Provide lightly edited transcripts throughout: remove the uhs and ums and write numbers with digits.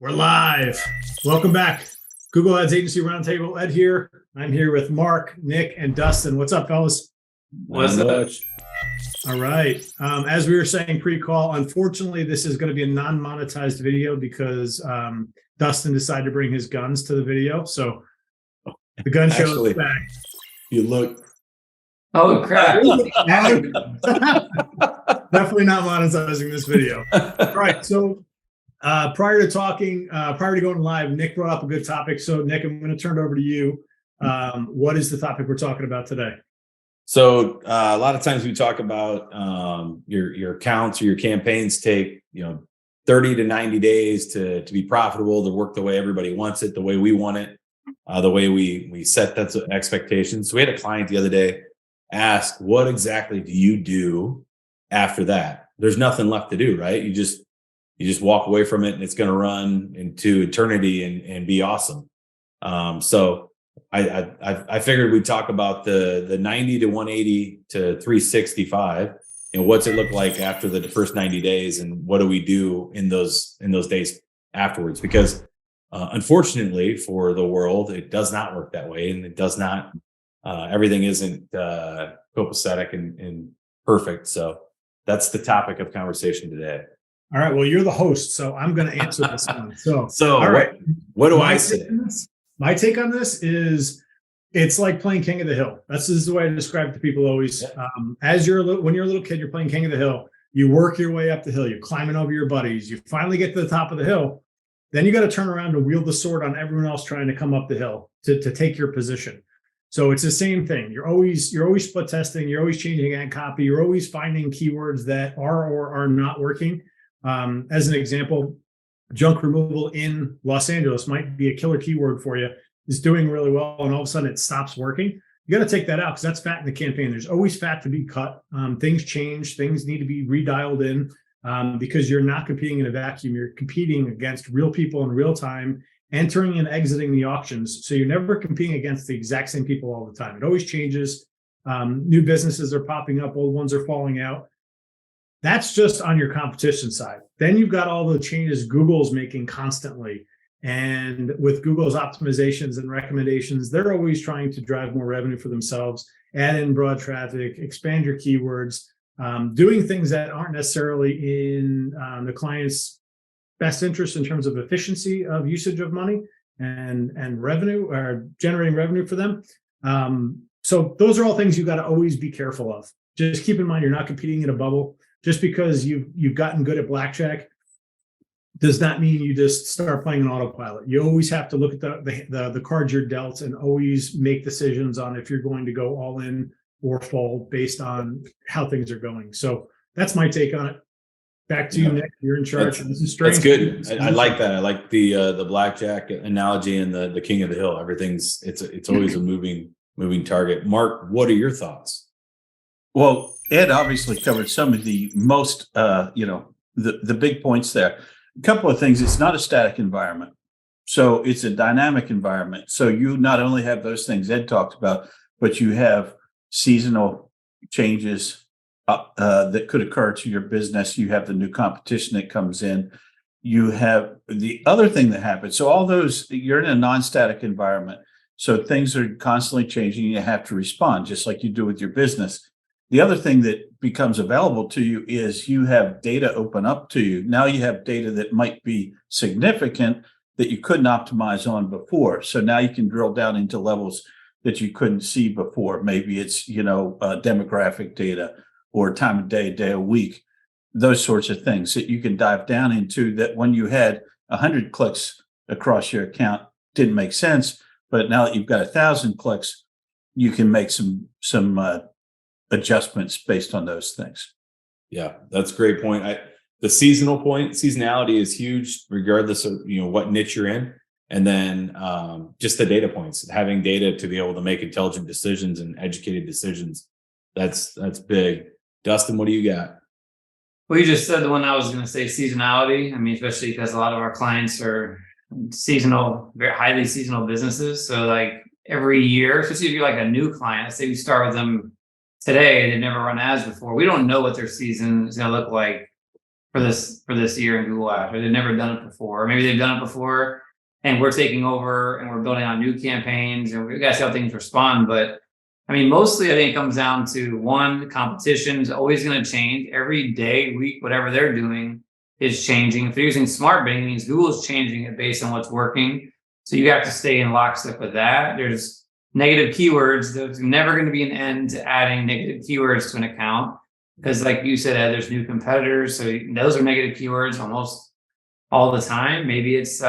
We're live. Welcome back. Google Ads Agency Roundtable. Ed here. I'm here with Mark, Nick, and Dustin. What's up, fellas? What's up? All right. As we were saying pre-call, unfortunately, this is going to be a non-monetized video because Dustin decided to bring his guns to the video. So the gun show is back. You look. Oh, crap. Definitely not monetizing this video. All right. So prior to going live, Nick brought up a good topic. So Nick, I'm going to turn it over to you. What is the topic we're talking about today? So a lot of times we talk about your accounts or your campaigns take 30 to 90 days to be profitable, to work the way everybody wants it, the way we want it, the way we set that expectations. So we had a client the other day ask, what exactly do you do after that? There's nothing left to do, right? You just walk away from it and it's going to run into eternity and be awesome. So I figured we'd talk about the 90 to 180 to 365. What's it look like after the first 90 days, and what do we do in those days afterwards? Because unfortunately for the world, it does not work that way, and it does not. Everything isn't copacetic and perfect. So that's the topic of conversation today. All right. Well, you're the host, so I'm going to answer this one. So all right. What do I say? My take on this is it's like playing King of the Hill. This is the way I describe it to people always. Yeah. When you're a little kid, you're playing King of the Hill. You work your way up the hill. You're climbing over your buddies. You finally get to the top of the hill. Then you got to turn around and wield the sword on everyone else trying to come up the hill to take your position. So it's the same thing. You're always split testing. You're always changing ad copy. You're always finding keywords that are or are not working. As an example, junk removal in Los Angeles might be a killer keyword for you. It's doing really well, and all of a sudden it stops working. You got to take that out because that's fat in the campaign. There's always fat to be cut. Things change. Things need to be redialed in because you're not competing in a vacuum. You're competing against real people in real time, entering and exiting the auctions. So you're never competing against the exact same people all the time. It always changes. New businesses are popping up. Old ones are falling out. That's just on your competition side. Then you've got all the changes Google's making constantly. And with Google's optimizations and recommendations, they're always trying to drive more revenue for themselves, add in broad traffic, expand your keywords, doing things that aren't necessarily in the client's best interest in terms of efficiency of usage of money and revenue, or generating revenue for them. So those are all things you got to always be careful of. Just keep in mind, you're not competing in a bubble. Just because you've gotten good at blackjack does not mean you just start playing an autopilot. You always have to look at the cards you're dealt and always make decisions on if you're going to go all in or fold based on how things are going. So that's my take on it. Back to you, Nick. You're in charge. This is strange. That's good. I like that. I like the blackjack analogy and the king of the hill. Everything's it's always a moving target. Mark, what are your thoughts? Well, Ed obviously covered some of the most, the big points there. A couple of things. It's not a static environment. So it's a dynamic environment. So you not only have those things Ed talked about, but you have seasonal changes that could occur to your business. You have the new competition that comes in. You have the other thing that happens. So all those, you're in a non-static environment. So things are constantly changing. You have to respond just like you do with your business. The other thing that becomes available to you is you have data open up to you. Now you have data that might be significant that you couldn't optimize on before. So now you can drill down into levels that you couldn't see before. Maybe it's, demographic data or time of day of week, those sorts of things that you can dive down into that when you had 100 clicks across your account didn't make sense. But now that you've got 1,000 clicks, you can make some adjustments based on those things. Yeah, that's a great point. The seasonality is huge, regardless of what niche you're in, and then just the data points, having data to be able to make intelligent decisions and educated decisions. That's big. Dustin, what do you got? Well, you just said the one I was going to say, seasonality. I mean, especially because a lot of our clients are seasonal, very highly seasonal businesses. So like every year, especially if you're like a new client, let's say we start with them today, they've never run ads before. We don't know what their season is going to look like for this year in Google Ads, or they've never done it before, or maybe they've done it before and we're taking over and we're building on new campaigns and we got to see how things respond. But I mean, mostly I think it comes down to one, competition is always going to change every day, week, whatever they're doing is changing. If they're using smart bidding, it means Google's changing it based on what's working. So you have to stay in lockstep with that. There's negative keywords. There's never going to be an end to adding negative keywords to an account. Because like you said, Ed, there's new competitors. So those are negative keywords almost all the time. Maybe it's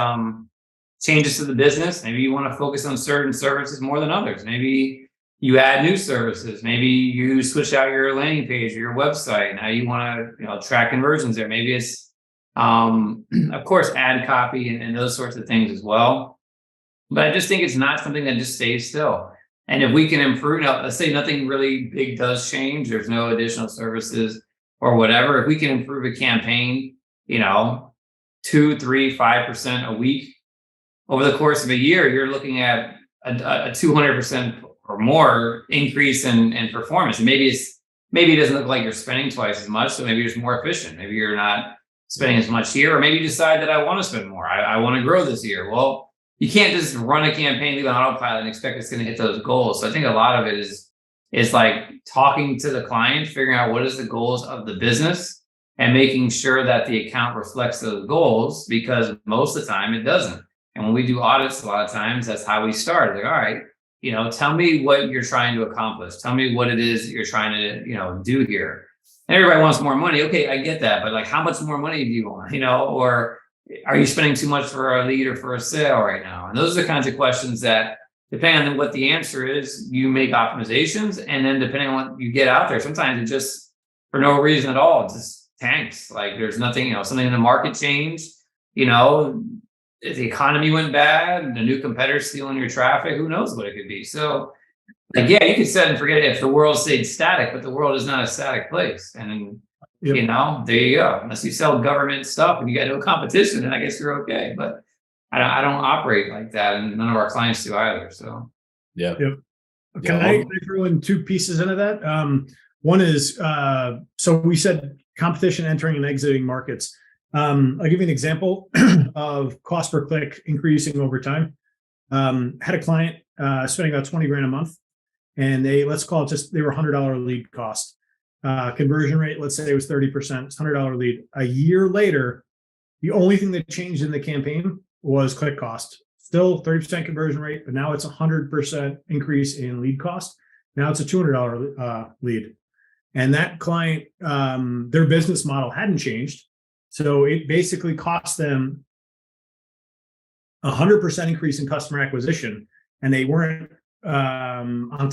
changes to the business. Maybe you want to focus on certain services more than others. Maybe you add new services. Maybe you switch out your landing page or your website. Now you want to track conversions there. Maybe it's, of course, ad copy and those sorts of things as well. But I just think it's not something that just stays still. And if we can improve, let's say nothing really big does change, there's no additional services or whatever. If we can improve a campaign, 2%, 3%, 5% a week over the course of a year, you're looking at a 200% or more increase in performance. And maybe it doesn't look like you're spending twice as much, so maybe you're just more efficient. Maybe you're not spending as much here, or maybe you decide that I want to spend more. I want to grow this year. Well, you can't just run a campaign, leave on autopilot, and expect it's going to hit those goals. So I think a lot of it is like talking to the client, figuring out what is the goals of the business, and making sure that the account reflects those goals, because most of the time it doesn't. And when we do audits, a lot of times that's how we start. Like, all right, tell me what you're trying to accomplish. Tell me what it is that you're trying to, do here. And everybody wants more money. Okay, I get that. But like, how much more money do you want? Or are you spending too much for a lead or for a sale right now? And those are the kinds of questions that, depending on what the answer is, you make optimizations. And then depending on what you get out there, sometimes it just, for no reason at all, it just tanks. Like there's nothing, something in the market changed, if the economy went bad, the new competitors stealing your traffic, who knows what it could be. So like, yeah, you could set and forget it if the world stayed static, but the world is not a static place. And yep. There you go. Unless you sell government stuff and you got no competition, then I guess you're okay. But I don't operate like that, and none of our clients do either. So yeah. Yep. Can I throw in two pieces into that? One is so we said competition entering and exiting markets. I'll give you an example of cost per click increasing over time. Had a client spending about 20 grand a month, and they were $100 lead cost. Conversion rate, let's say it was 30%, it's $100 lead. A year later, the only thing that changed in the campaign was click cost. Still 30% conversion rate, but now it's 100% increase in lead cost. Now it's a $200 lead. And that client, their business model hadn't changed. So it basically cost them 100% increase in customer acquisition. And they weren't on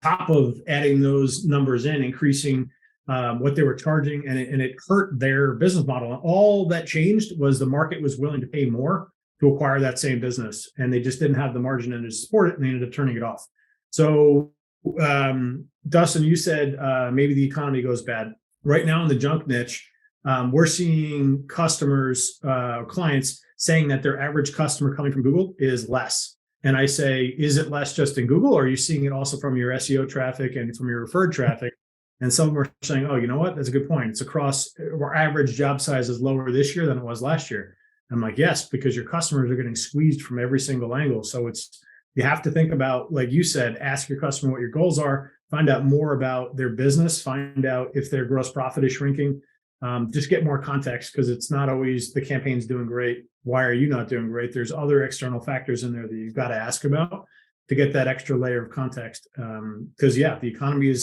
top of adding those numbers in, increasing what they were charging, and it hurt their business model. And all that changed was the market was willing to pay more to acquire that same business, and they just didn't have the margin in to support it, and they ended up turning it off. So, Dustin, you said maybe the economy goes bad. Right now in the junk niche, we're seeing customers, clients saying that their average customer coming from Google is less. And I say, is it less just in Google, or are you seeing it also from your SEO traffic and from your referred traffic? And some are saying, oh, you know what? That's a good point. It's across, our average job size is lower this year than it was last year. I'm like, yes, because your customers are getting squeezed from every single angle. So you have to think about, like you said, ask your customer what your goals are, find out more about their business, find out if their gross profit is shrinking. Just get more context, because it's not always the campaign's doing great. Why are you not doing great? There's other external factors in there that you've got to ask about to get that extra layer of context. Because the economy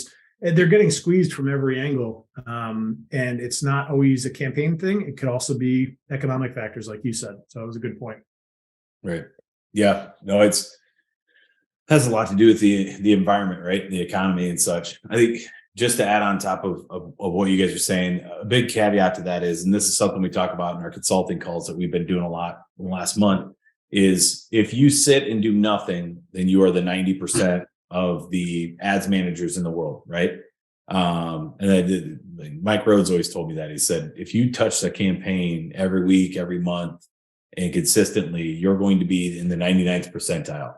they're getting squeezed from every angle. And it's not always a campaign thing. It could also be economic factors, like you said. So it was a good point. Right. Yeah. No, has a lot to do with the environment, right? The economy and such. I think just to add on top of what you guys are saying, a big caveat to that is, and this is something we talk about in our consulting calls that we've been doing a lot in the last month, is if you sit and do nothing, then you are the 90% of the ads managers in the world, right? And Mike Rhodes always told me that. He said, if you touch the campaign every week, every month, and consistently, you're going to be in the 99th percentile.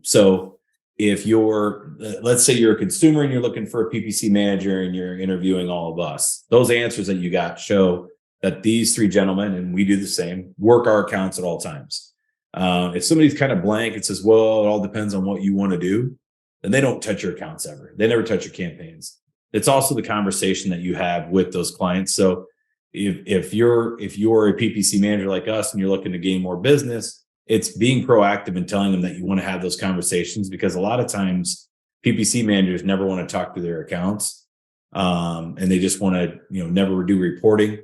So if you're, let's say you're a consumer and you're looking for a PPC manager and you're interviewing all of us, those answers that you got show that these three gentlemen, and we do the same, work our accounts at all times. If somebody's kind of blank and says, well, it all depends on what you want to do, then they don't touch your accounts ever. They never touch your campaigns. It's also the conversation that you have with those clients. So if you're a PPC manager like us and you're looking to gain more business, it's being proactive and telling them that you want to have those conversations, because a lot of times PPC managers never want to talk to their accounts, and they just want to, never do reporting.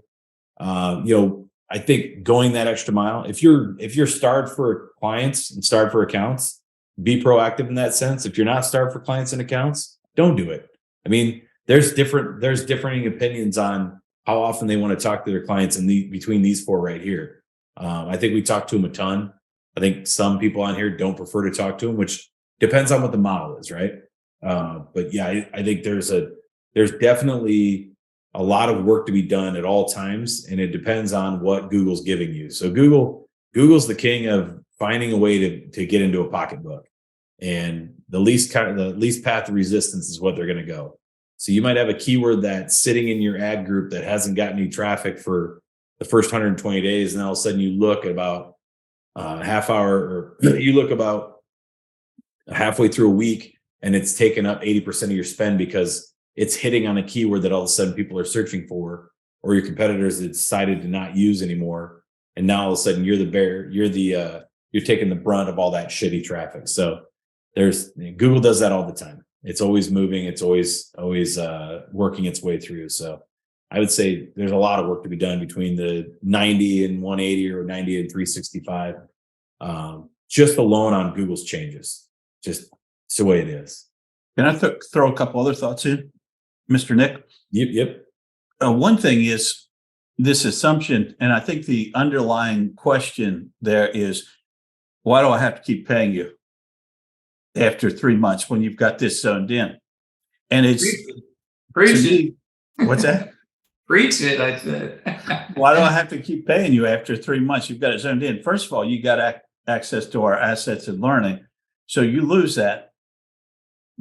I think going that extra mile, if you're starved for clients and starved for accounts, be proactive in that sense. If you're not starved for clients and accounts, don't do it. I mean, there's differing opinions on how often they want to talk to their clients between these four right here. I think we talk to them a ton. I think some people on here don't prefer to talk to them, which depends on what the model is, right? But yeah, I think there's definitely a lot of work to be done at all times, and it depends on what Google's giving you. So Google's the king of finding a way to get into a pocketbook, and the least path of resistance is what they're going to go. So you might have a keyword that's sitting in your ad group that hasn't gotten any traffic for the first 120 days, and all of a sudden you look at about half hour, or you look about halfway through a week, and it's taken up 80% of your spend because it's hitting on a keyword that all of a sudden people are searching for, or your competitors have decided to not use anymore. And now all of a sudden you're the bear, you're taking the brunt of all that shitty traffic. So Google does that all the time. It's always moving. It's always working its way through. So I would say there's a lot of work to be done between the 90 and 180 or 90 and 365. Just alone on Google's changes. Just it's the way it is. Can I throw a couple other thoughts in, Mr. Nick? Yep. One thing is this assumption, and I think the underlying question there is, why do I have to keep paying you after 3 months when you've got this zoned in? And it's Preach it. What's that? Preach it, I said. Why do I have to keep paying you after 3 months? You've got it zoned in. First of all, you got access to our assets and learning. So you lose that.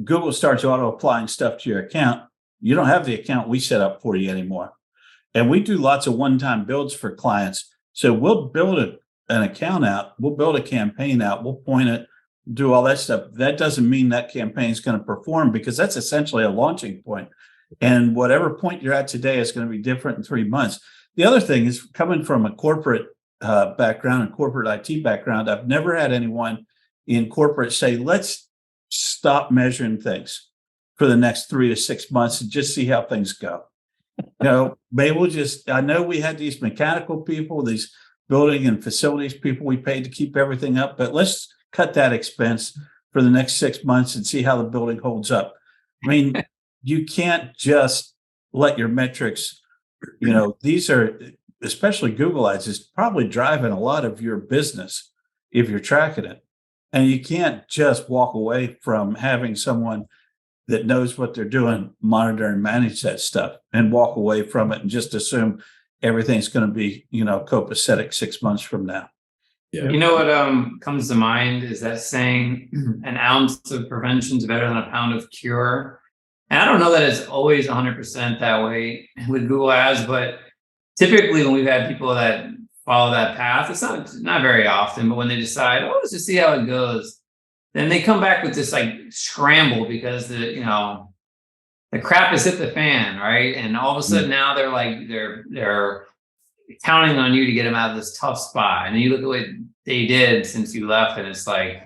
Google starts auto applying stuff to your account. You don't have the account we set up for you anymore. And we do lots of one-time builds for clients. So we'll build an account out. We'll build a campaign out. We'll point it, do all that stuff. That doesn't mean that campaign is going to perform, because that's essentially a launching point. And whatever point you're at today is going to be different in 3 months. The other thing is, coming from a corporate background and corporate IT background, I've never had anyone in corporate say, let's stop measuring things for the next 3 to 6 months and just see how things go. Maybe I know we had these mechanical people, these building and facilities people we paid to keep everything up, but let's cut that expense for the next 6 months and see how the building holds up. I mean, you can't just let your metrics, these are, especially Google Ads, is probably driving a lot of your business if you're tracking it. And you can't just walk away from having someone that knows what they're doing, monitor and manage that stuff, and walk away from it and just assume everything's going to be, copacetic 6 months from now. Yeah. You know what comes to mind is that saying, an ounce of prevention is better than a pound of cure. And I don't know that it's always 100% that way with Google Ads, but typically when we've had people that follow that path, it's not very often, but when they decide, let's just see how it goes, then they come back with this like scramble because the crap has hit the fan, right? And all of a sudden now they're counting on you to get them out of this tough spot. And then you look at what they did since you left, and it's like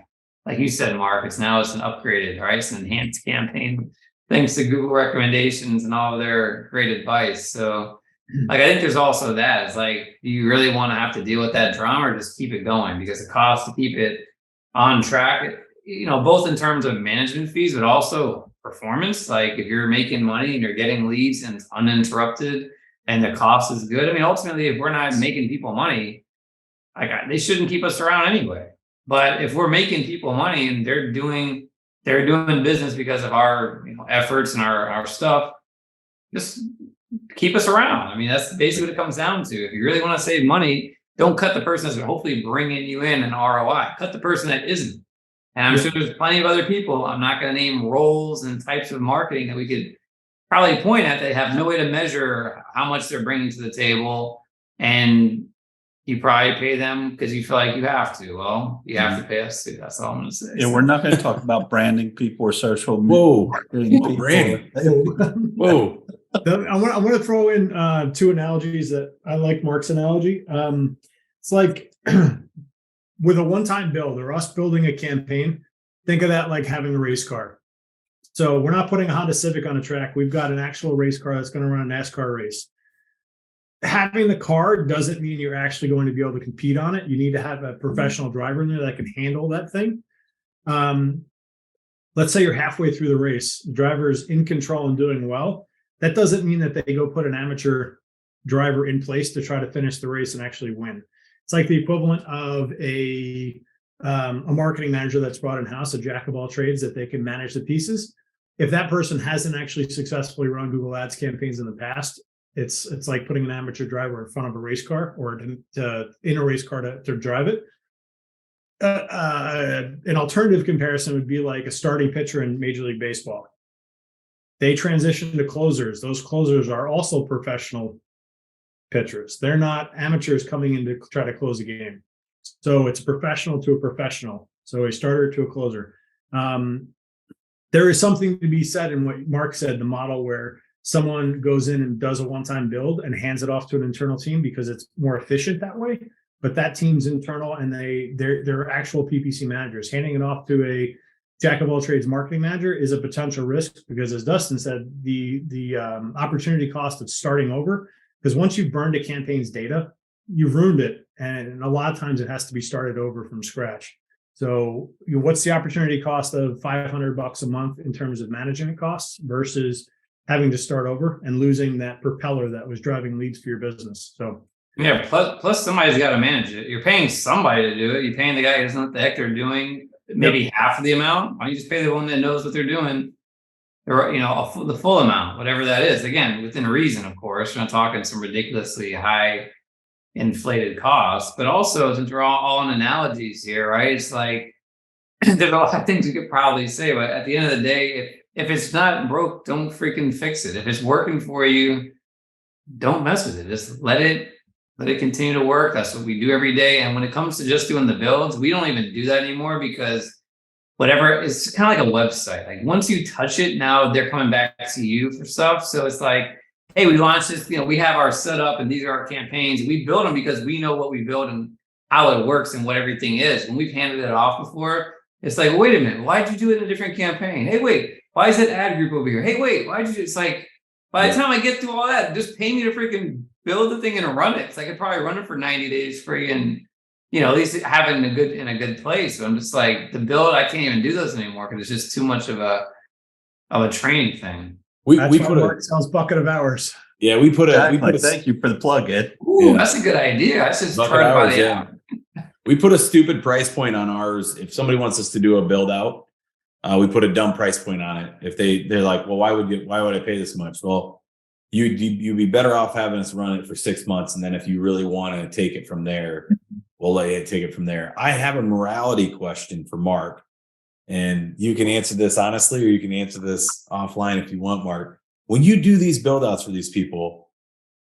you said, Mark, it's an upgraded, right? It's an enhanced campaign thanks to Google recommendations and all of their great advice. So I think there's also that. It's like, do you really want to have to deal with that drama, or just keep it going? Because the cost to keep it on track, both in terms of management fees, but also performance. Like if you're making money and you're getting leads and it's uninterrupted and the cost is good. I mean, ultimately, if we're not making people money, they shouldn't keep us around anyway. But if we're making people money and they're doing business because of our efforts and our stuff, just keep us around. I mean, that's basically what it comes down to. If you really want to save money, don't cut the person that's hopefully bringing you in an ROI. Cut the person that isn't. And I'm sure there's plenty of other people. I'm not going to name roles and types of marketing that we could probably point at that have no way to measure how much they're bringing to the table. And you probably pay them because you feel like you have to. Well, you have to pay us too. That's all I'm going to say. Yeah, we're not going to talk about branding people or social Whoa. marketing people. Branding. Whoa. I want to throw in 2 analogies that I like Mark's analogy. It's like with a one-time build or us building a campaign, think of that like having a race car. So we're not putting a Honda Civic on a track. We've got an actual race car that's going to run a NASCAR race. Having the car doesn't mean you're actually going to be able to compete on it. You need to have a professional driver in there that can handle that thing. Let's say you're halfway through the race, the driver is in control and doing well. That doesn't mean that they go put an amateur driver in place to try to finish the race and actually win. It's like the equivalent of a marketing manager that's brought in house, a jack of all trades that they can manage the pieces. If that person hasn't actually successfully run Google Ads campaigns in the past, it's like putting an amateur driver in front of a race car or in a race car to drive it. An alternative comparison would be like a starting pitcher in Major League Baseball. They transition to closers. Those closers are also professional pitchers. They're not amateurs coming in to try to close a game. So it's a professional to a professional. So a starter to a closer. There is something to be said in what Mark said, the model where someone goes in and does a one-time build and hands it off to an internal team because it's more efficient that way. But that team's internal and they're actual PPC managers. Handing it off to a jack of all trades marketing manager is a potential risk because, as Dustin said, the opportunity cost of starting over, because once you've burned a campaign's data, you've ruined it. And a lot of times it has to be started over from scratch. So what's the opportunity cost of $500 a month in terms of management costs versus having to start over and losing that propeller that was driving leads for your business? So yeah, plus somebody's got to manage it. You're paying somebody to do it. You're paying the guy who doesn't know what the heck they're doing, maybe half of the amount. Why don't you just pay the one that knows what they're doing, or the full amount, whatever that is. Again, within reason, of course. We're not talking some ridiculously high inflated costs, but also since we're all on analogies here, right? It's like there's a lot of things you could probably say, but at the end of the day, if it's not broke, don't freaking fix it. If it's working for you, don't mess with it. Just let it continue to work. That's what we do every day. And when it comes to just doing the builds, we don't even do that anymore because whatever, it's kind of like a website. Like once you touch it, now they're coming back to you for stuff. So it's like, hey, we launched this, we have our setup and these are our campaigns. We build them because we know what we build and how it works and what everything is. When we've handed it off before, it's like, wait a minute, why'd you do it in a different campaign? Hey, wait, why is that ad group over here? Hey, wait, why'd you do it? It's like, by the time I get through all that, just pay me to freaking build the thing and run it. It's like I could probably run it for 90 days free and, at least have it in a good place. So I'm just like, the build, I can't even do those anymore because it's just too much of a training thing. We put Mark sells bucket of hours. Yeah, we put a thank you for the plug, Ed. Ooh, that's a good idea. I just started by the app. We put a stupid price point on ours. If somebody wants us to do a build out, we put a dumb price point on it. If they're like, well, why would I pay this much? Well, you'd be better off having us run it for 6 months, and then if you really want to take it from there, we'll let you take it from there. I have a morality question for Mark, and you can answer this honestly, or you can answer this offline if you want, Mark. When you do these build outs for these people,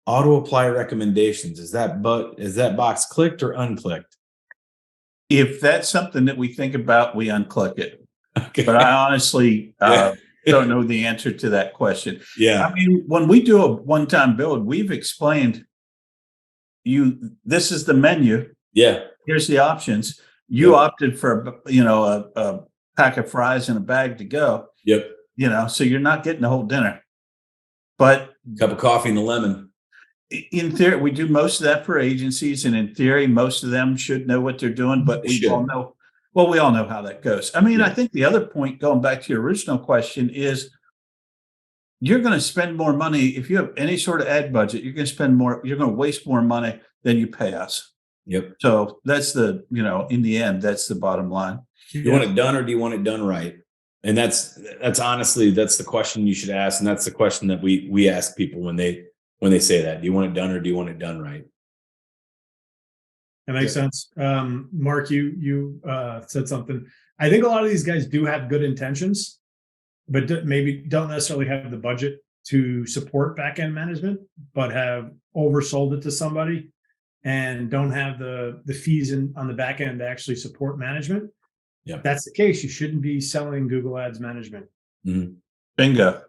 auto apply recommendations, is that box clicked or unclicked? If that's something that we think about, we unclick it. Okay. But I honestly don't know the answer to that question. Yeah. I mean, when we do a one-time build, we've explained this is the menu. Yeah. Here's the options. You opted for, a pack of fries and a bag to go. Yep. So you're not getting the whole dinner. But cup of coffee and a lemon. In theory, we do most of that for agencies, and in theory, most of them should know what they're doing, but we all know. Well, we all know how that goes. I mean, I think the other point, going back to your original question, is you're going to spend more money if you have any sort of ad budget. You're going to spend more. You're going to waste more money than you pay us. Yep. So that's in the end, that's the bottom line. Do you want it done or do you want it done right? And that's honestly, that's the question you should ask, and that's the question that we ask people when they say that. Do you want it done or do you want it done right? That makes sense. Mark, you said something. I think a lot of these guys do have good intentions, but maybe don't necessarily have the budget to support back-end management, but have oversold it to somebody and don't have the fees on the back end to actually support management. Yeah. If that's the case, you shouldn't be selling Google Ads management. Mhm. Bingo.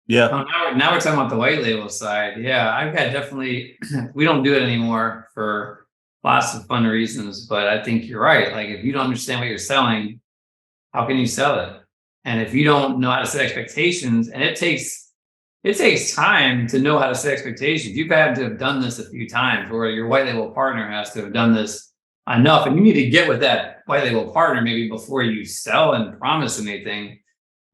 Yeah. Oh, now we're talking about the white label side. Yeah, I've got definitely, we don't do it anymore for lots of fun reasons, but I think you're right. Like if you don't understand what you're selling, how can you sell it? And if you don't know how to set expectations, and it takes time to know how to set expectations. You've had to have done this a few times, or your white label partner has to have done this enough. And you need to get with that white label partner maybe before you sell and promise anything.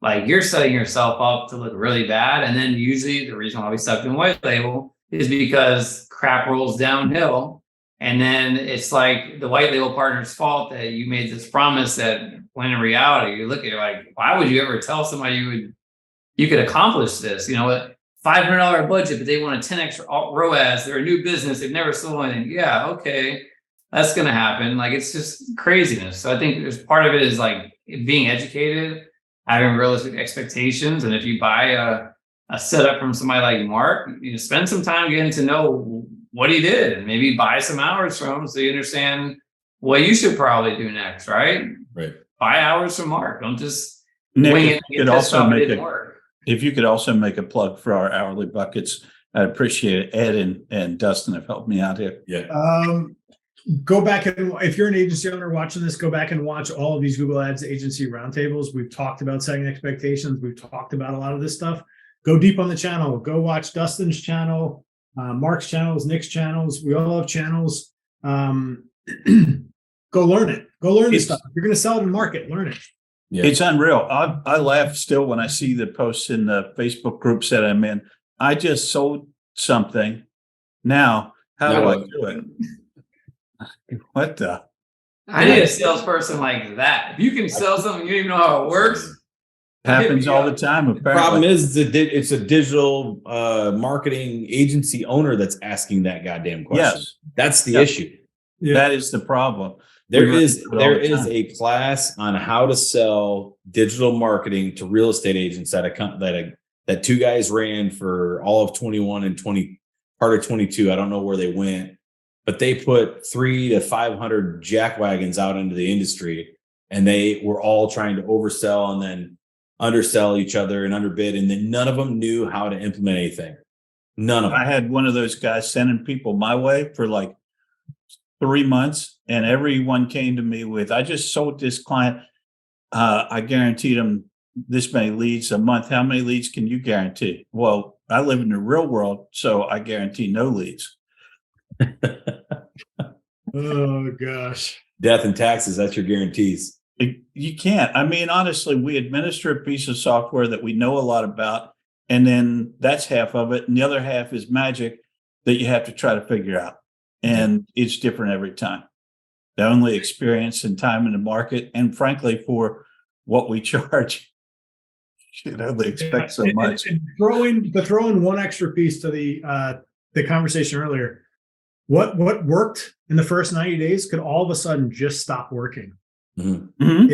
Like you're setting yourself up to look really bad. And then usually the reason why we stop doing white label is because crap rolls downhill. And then it's like the white label partner's fault that you made this promise that when in reality, you look at it like, why would you ever tell somebody you could accomplish this? You know, a $500 budget, but they want a 10x ROAS. They're a new business. They've never sold anything. Yeah, okay, that's going to happen. Like it's just craziness. So I think there's part of it is like being educated, having realistic expectations. And if you buy a setup from somebody like Mark, you spend some time getting to know what he did and maybe buy some hours from him so you understand what you should probably do next, right? Right. Buy hours from Mark. Don't just Nick, wing if it. you could also make Work. if you could also make a plug for our hourly buckets, I'd appreciate it. Ed and Dustin have helped me out here. Yeah. Go back and if you're an agency owner watching this, go back and watch all of these Google Ads agency roundtables. We've talked about setting expectations. We've talked about a lot of this stuff. Go deep on the channel. Go watch Dustin's channel, Mark's channels, Nick's channels. We all have channels. Go learn it. Go learn this stuff. If you're going to sell it and market, learn it. Yeah. It's unreal. I laugh still when I see the posts in the Facebook groups that I'm in. I just sold something. Now, how do I do it? What the? I need a salesperson like that. If you can sell something, you don't even know how it works. Happens all the time. The problem is that it's a digital marketing agency owner that's asking that goddamn question. Yes. That's the issue. Yeah. That is the problem. There is a class on how to sell digital marketing to real estate agents that two guys ran for all of 21 and part of 22. I don't know where they went, but they put 300 to 500 jackwagons out into the industry, and they were all trying to oversell and then undersell each other and underbid, and then none of them knew how to implement anything. None of them. I had one of those guys sending people my way for like 3 months, and everyone came to me with, I just sold this client. I guaranteed them this many leads a month. How many leads can you guarantee? Well, I live in the real world, so I guarantee no leads. Oh, gosh. Death and taxes, that's your guarantees. You can't. I mean, honestly, we administer a piece of software that we know a lot about, and then that's half of it. And the other half is magic that you have to try to figure out. And it's different every time. The only experience and time in the market, and frankly, for what we charge, they expect so much. And throw in one extra piece to the conversation earlier. What worked in the first 90 days could all of a sudden just stop working. Mm-hmm.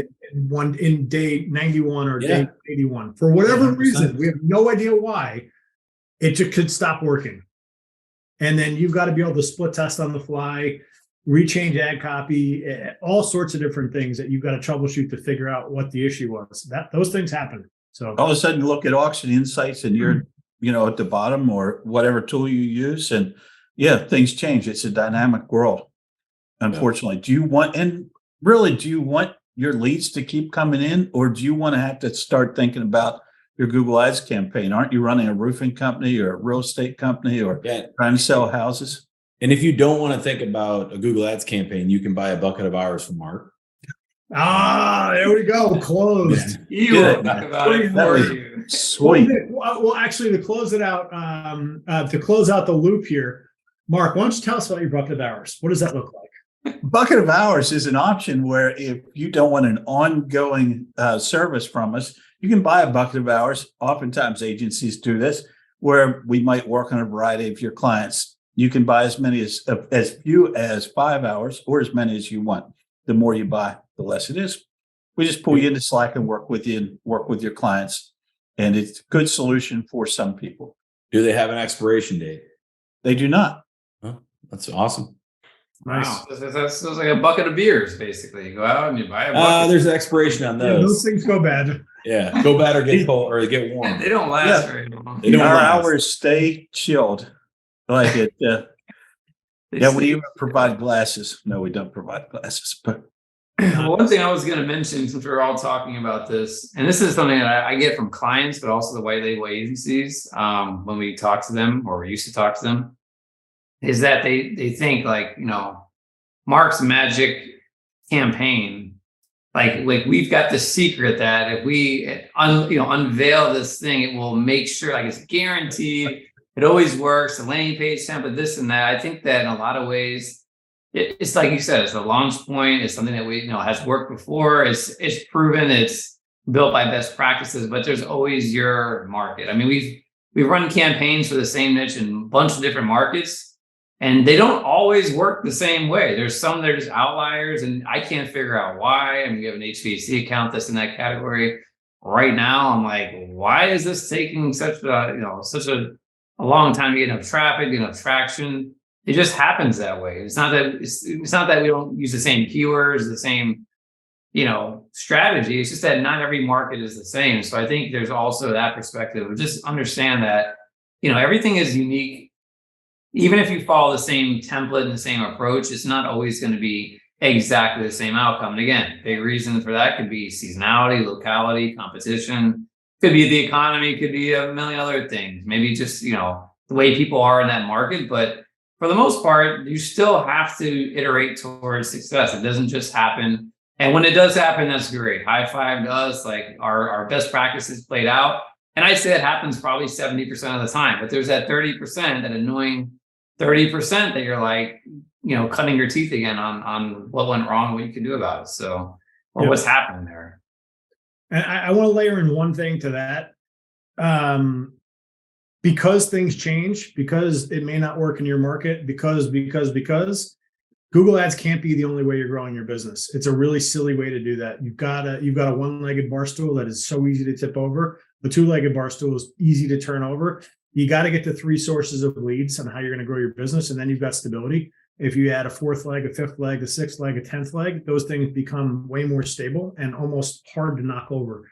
In day 91 or day 81 for whatever reason. We have no idea why. It just could stop working, and then you've got to be able to split test on the fly, rechange ad copy, all sorts of different things that you've got to troubleshoot to figure out what the issue was. Those things happen. So all of a sudden, you look at Auction Insights, and you're at the bottom or whatever tool you use, and things change. It's a dynamic world. Unfortunately, do you want your leads to keep coming in, or do you want to have to start thinking about your Google Ads campaign? Aren't you running a roofing company or a real estate company or trying to sell houses? And if you don't want to think about a Google Ads campaign, you can buy a bucket of hours from Mark. There we go. Closed. You will talk about it for you. Sweet. Well, actually, to close it out, to close out the loop here, Mark, why don't you tell us about your bucket of hours? What does that look like? Bucket of hours is an option where if you don't want an ongoing service from us, you can buy a bucket of hours. Oftentimes agencies do this, where we might work on a variety of your clients. You can buy as few as 5 hours or as many as you want. The more you buy, the less it is. We just pull you into Slack and work with you and work with your clients. And it's a good solution for some people. Do they have an expiration date? They do not. Oh, that's awesome. Nice. Wow. That's like a bucket of beers, basically. You go out and you buy a bucket. There's an expiration on Yeah, those those. things go bad. Yeah, go bad or get cold or get warm. They don't last Yeah. very long. They don't Our last. hours stay chilled. Like it. They Yeah, we stay- even provide glasses. No, we don't provide glasses, but One thing I was going to mention, since we're all talking about this, and this is something that I get from clients, but also the way they agencies, when we talk to them, or we used to talk to them, is that they think like, Mark's magic campaign, like we've got the secret that if we unveil this thing, it will make sure, like, it's guaranteed. It always works. The landing page template, this and that. I think that in a lot of ways, it's like you said, it's a launch point. It's something that we has worked before. It's proven. It's built by best practices. But there's always your market. I mean, we've run campaigns for the same niche in a bunch of different markets, and they don't always work the same way. There's some that are just outliers, and I can't figure out why. I mean, we have an HVAC account that's in that category right now. I'm like, why is this taking such a long time to get enough traffic, enough traction? It just happens that way. It's not that we don't use the same keywords, the same, strategy. It's just that not every market is the same. So I think there's also that perspective of just understand that, everything is unique. Even if you follow the same template and the same approach, it's not always going to be exactly the same outcome. And again, big reason for that could be seasonality, locality, competition. Could be the economy, could be a million other things. Maybe just, the way people are in that market. But for the most part, you still have to iterate towards success. It doesn't just happen. And when it does happen, that's great. High five to us, like our best practices played out. And I say it happens probably 70% of the time, but there's that 30%, that annoying 30% that you're like, cutting your teeth again on what went wrong, what you can do about it. So, or what's happening there. And I want to layer in one thing to that. Because things change, because it may not work in your market, because Google Ads can't be the only way you're growing your business. It's a really silly way to do that. You've got a one-legged bar stool that is so easy to tip over. The two-legged bar stool is easy to turn over. You got to get to 3 sources of leads on how you're going to grow your business, and then you've got stability. If you add a 4th leg, a 5th leg, a 6th leg, a 10th leg, those things become way more stable and almost hard to knock over.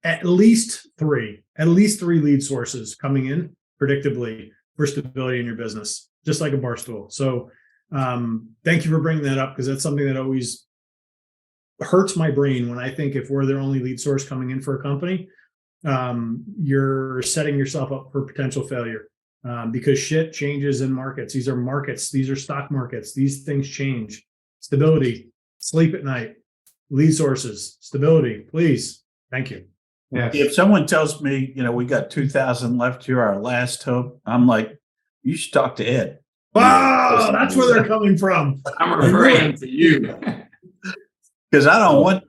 At least three lead sources coming in predictably for stability in your business, just like a bar stool. So thank you for bringing that up, because that's something that always hurts my brain when I think if we're their only lead source coming in for a company, you're setting yourself up for potential failure, because shit changes in markets. These are markets. These are stock markets. These things change. Stability, sleep at night, lead sources, stability, please. Thank you. Yes. if someone tells me, we got 2,000 left here, our last hope, I'm like, you should talk to Ed. Wow, that's where they're coming from. I'm referring to you. Because I don't want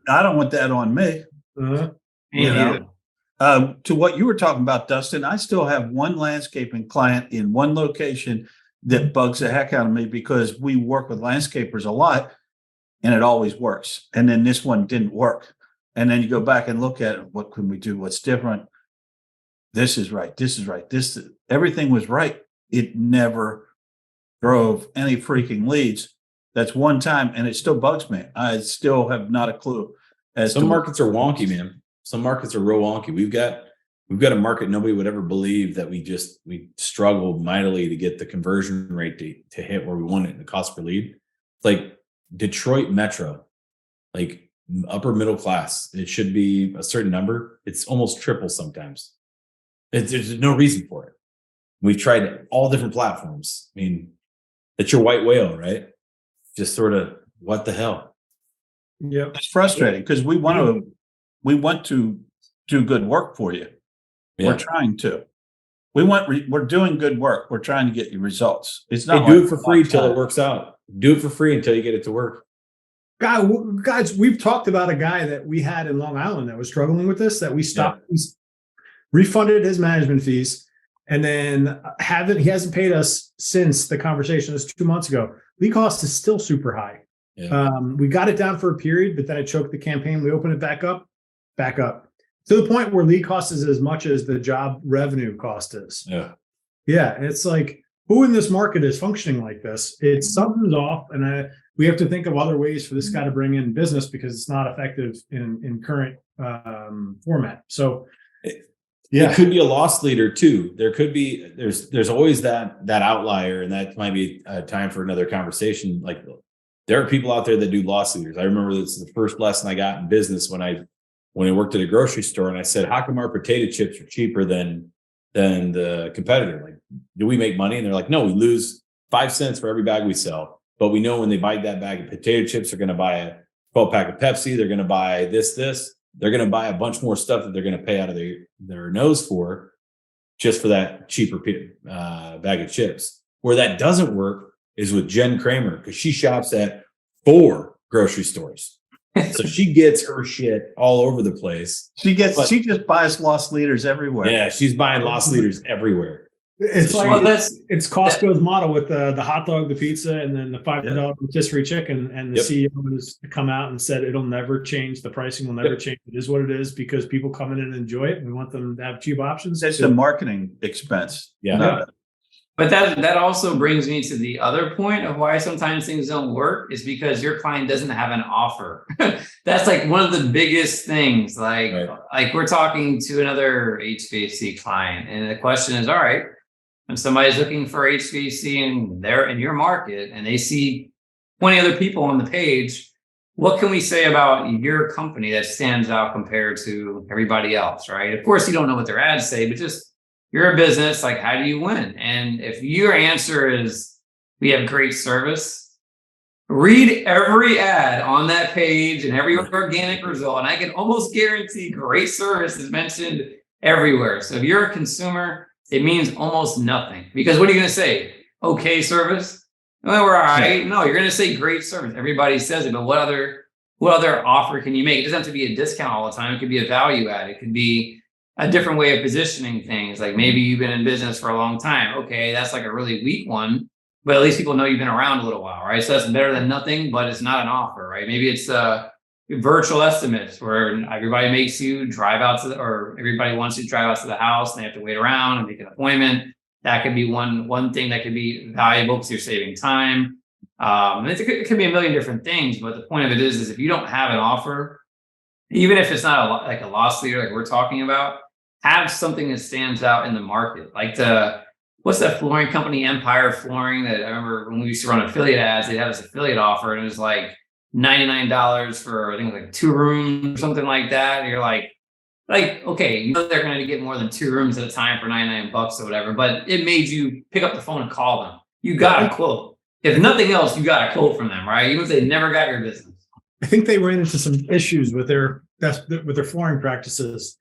that on me. Uh-huh. Me neither. To what you were talking about, Dustin, I still have one landscaping client in one location that bugs the heck out of me, because we work with landscapers a lot and it always works. And then this one didn't work. And then you go back and look at it. What can we do? What's different? This is right. This is right. Everything was right. It never drove any freaking leads. That's one time, and it still bugs me. I still have not a clue. Some markets are wonky, man. Some markets are real wonky. We've got a market nobody would ever believe that we struggled mightily to get the conversion rate to hit where we want it, the cost per lead. Like Detroit Metro, like upper middle class. It should be a certain number. It's almost triple sometimes. There's no reason for it. We've tried all different platforms. I mean, it's your white whale, right? Just sort of, what the hell? Yep. It's frustrating because we want to do good work for you. Yeah. We're trying to. We're doing good work. We're trying to get you results. It's Hey, not do like it for free till it works out. Do it for free until you get it to work. Guys, we've talked about a guy that we had in Long Island that was struggling with this, that we stopped, refunded his management fees, and then he hasn't paid us since the conversation. This 2 months ago. Lead cost is still super high. Yeah. We got it down for a period, but then it choked the campaign. We opened it back up to the point where lead cost is as much as the job revenue cost is. Yeah. Yeah. And it's like, who in this market is functioning like this? It's something's off. And we have to think of other ways for this guy to bring in business because it's not effective in current format. So It could be a loss leader too. There could be, there's always that outlier, and that might be a time for another conversation. Like, there are people out there that do loss leaders. I remember this is the first lesson I got in business when I worked at a grocery store, and I said, how come our potato chips are cheaper than the competitor? Like, do we make money? And they're like, no, we lose 5 cents for every bag we sell. But we know when they buy that bag of potato chips, they're going to buy a 12-pack of Pepsi. They're going to buy this. They're going to buy a bunch more stuff that they're going to pay out of their nose for, just for that cheaper bag of chips. Where that doesn't work is with Jen Kremer, because she shops at 4 grocery stores. So she gets her shit all over the place. She just buys loss leaders everywhere. Yeah, she's buying loss leaders everywhere. It's So like well, it's Costco's model with the hot dog, the pizza, and then the $5 rotisserie chicken. And the CEO has come out and said it'll never change. The pricing will never change. It is what it is because people come in and enjoy it. We want them to have cheap options. It's a marketing expense. Yeah. But that also brings me to the other point of why sometimes things don't work is because your client doesn't have an offer. That's like one of the biggest things. Like we're talking to another HVAC client, and the question is, all right, when somebody's looking for HVAC in your market and they see 20 other people on the page, what can we say about your company that stands out compared to everybody else, right? Of course, you don't know what their ads say, but just you're a business, like, how do you win? And if your answer is we have great service, read every ad on that page and every organic result, and I can almost guarantee great service is mentioned everywhere. So if you're a consumer, it means almost nothing, because what are you going to say? Okay service? Well, we're all right. No, you're going to say great service. Everybody says it, but what other offer can you make? It doesn't have to be a discount all the time. It could be a value add. It could be a different way of positioning things. Like maybe you've been in business for a long time. Okay, that's like a really weak one, but at least people know you've been around a little while, right? So that's better than nothing, but it's not an offer, right? Maybe it's virtual estimates where everybody makes you drive out or everybody wants you to drive out to the house and they have to wait around and make an appointment. That could be one thing that could be valuable because you're saving time. It could be a million different things, but the point of it is if you don't have an offer, even if it's not like a loss leader like we're talking about, have something that stands out in the market. Like what's that flooring company, Empire Flooring, that I remember when we used to run affiliate ads, they'd have this affiliate offer and it was like $99 for, I think, like 2 rooms or something like that. And you're like, okay, you know they're going to get more than 2 rooms at a time for $99 or whatever, but it made you pick up the phone and call them. You got a quote. If nothing else, you got a quote from them, right? Even if they never got your business. I think they ran into some issues with their flooring practices.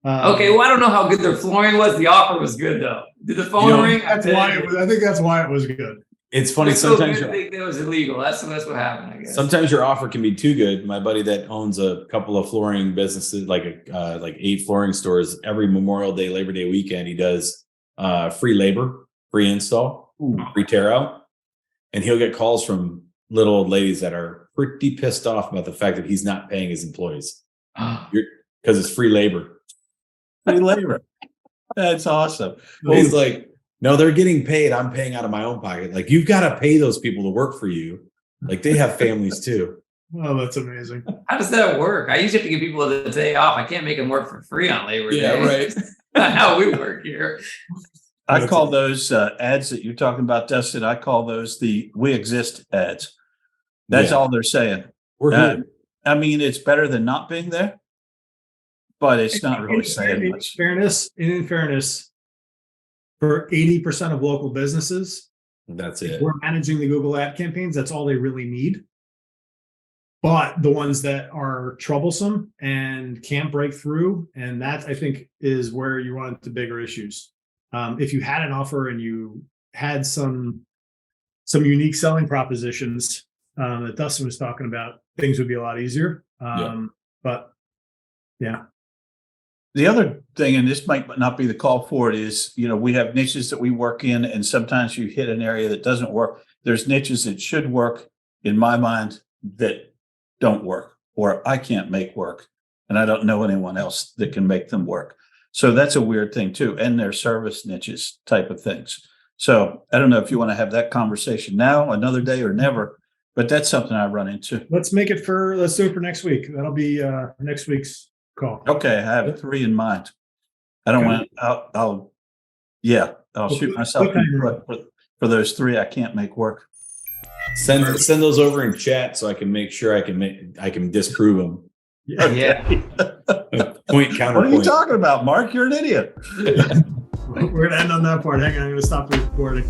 Okay, well, I don't know how good their flooring was. The offer was good though. Did the phone ring? I think that's why it was good. It's funny. It's Sometimes so good, it was illegal. That's what happened, I guess. Sometimes your offer can be too good. My buddy that owns a couple of flooring businesses, like 8 flooring stores, every Memorial Day, Labor Day weekend, he does free labor, free install, free tear out, and he'll get calls from little old ladies that are pretty pissed off about the fact that he's not paying his employees because it's free labor. Free labor. That's awesome. Well, he's like, no, they're getting paid. I'm paying out of my own pocket. Like, you've got to pay those people to work for you. Like, they have families too. Oh, that's amazing. How does that work? I usually have to give people the day off. I can't make them work for free on Labor Day. Yeah, right. That's how we work here. I call those ads that you're talking about, Dustin. I call those the "we exist" ads. That's all they're saying. We're here. I mean, it's better than not being there, but it's not really saying much. In fairness, for 80% of local businesses, That's it. we're managing the Google ad campaigns. That's all they really need. But the ones that are troublesome and can't break through, and that I think is where you run into bigger issues. If you had an offer and you had some unique selling propositions that Dustin was talking about, things would be a lot easier. But yeah. The other thing, and this might not be the call for it, is, we have niches that we work in, and sometimes you hit an area that doesn't work. There's niches that should work, in my mind, that don't work, or I can't make work, and I don't know anyone else that can make them work. So that's a weird thing too. And their service niches type of things. So I don't know if you want to have that conversation now, another day, or never, but that's something I run into. Let's do it for next week. That'll be next week's call. Okay, I have 3 in mind. I don't Okay. want. I'll shoot myself in the foot for those 3 I can't make work. Send those over in chat so I can make sure I can disprove them. Yeah. Point counterpoint. What are you talking about, Mark? You're an idiot. We're gonna end on that part. Hang on, I'm gonna stop the recording.